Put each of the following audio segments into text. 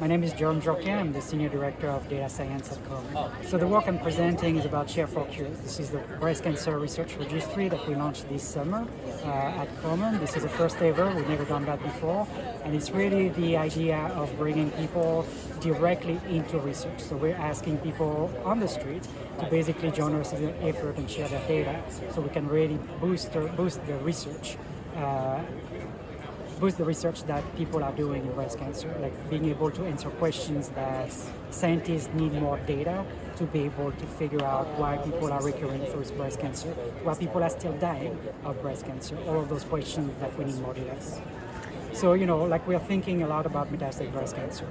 My name is Jerome Jorquin. I'm the Senior Director of Data Science at Komen. So the work I'm presenting is about Share4Cures. This is the breast cancer research registry that we launched this summer at Komen. This is the first ever. We've never done that before. And it's really the idea of bringing people directly into research. So we're asking people on the street to basically join us in the effort and share their data so we can really boost the research. Boost the research that people are doing in breast cancer, like being able to answer questions that scientists need more data to be able to figure out why people are recurring through breast cancer, why people are still dying of breast cancer, all of those questions that we need more data for. So, like we're thinking a lot about metastatic breast cancer.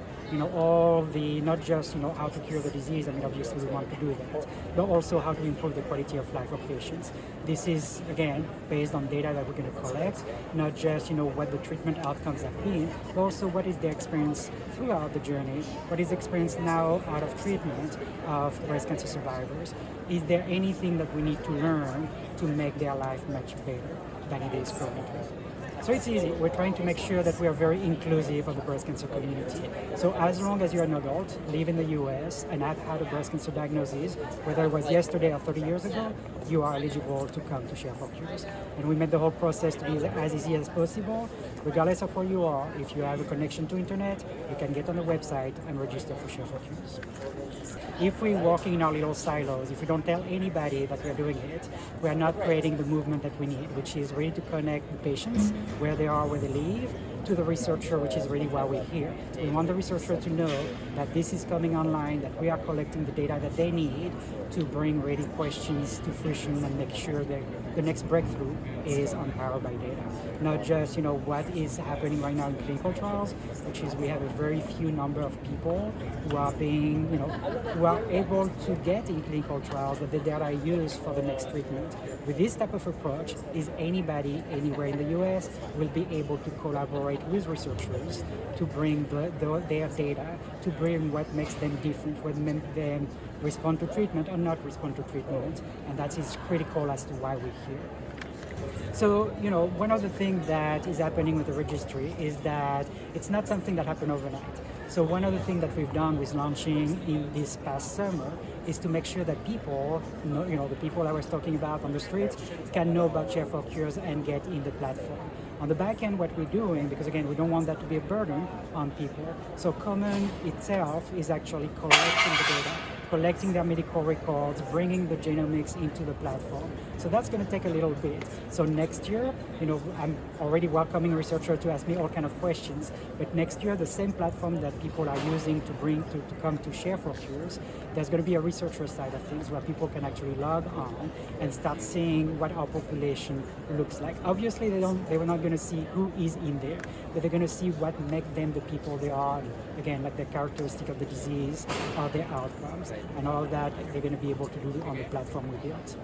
All the, not just, how to cure the disease, obviously we want to do that, but also how to improve the quality of life of patients. This is, again, based on data that we're going to collect, not just, what the treatment outcomes have been, but also what is their experience throughout the journey, what is the experience now out of treatment of breast cancer survivors. Is there anything that we need to learn to make their life much better than it is currently? So it's easy. We're trying to make sure that we are very inclusive of the breast cancer community. So as long as you're an adult, live in the US, and have had a breast cancer diagnosis, whether it was yesterday or 30 years ago, you are eligible to come to Share4Cures. And we made the whole process to be as easy as possible. Regardless of where you are, if you have a connection to internet, you can get on the website and register for Share4Cures. If we're working in our little silos, if we don't tell anybody that we're doing it, we are not creating the movement that we need, which is really to connect the patients where they are, where they live, to the researcher, which is really why we're here. We want the researcher to know that this is coming online, that we are collecting the data that they need to bring ready questions to fruition and make sure that the next breakthrough is unpowered by data. Not just, what is happening right now in clinical trials, which is we have a very few number of people who are being, who are able to get in clinical trials that the data are used for the next treatment. With this type of approach, is anybody anywhere in the US will be able to collaborate with researchers to bring their data, to bring what makes them different, what makes them respond to treatment or not respond to treatment, and that is critical as to why we're here. So, one of the things that is happening with the registry is that it's not something that happened overnight. So one of the things that we've done with launching in this past summer is to make sure that people, the people I was talking about on the streets, can know about Share4Cures and get in the platform. On the back end, what we're doing, because again, we don't want that to be a burden on people, so Komen itself is actually collecting the data, collecting their medical records, bringing the genomics into the platform. So that's going to take a little bit. So next year, I'm already welcoming researchers to ask me all kind of questions, but next year, the same platform that people are using to come to Share4Cures, there's going to be a researcher side of things where people can actually log on and start seeing what our population looks like. Obviously, they were not going to see who is in there, but they're going to see what makes them the people they are. Again, like the characteristic of the disease or their outcomes, and all of that they're going to be able to do on the platform we built.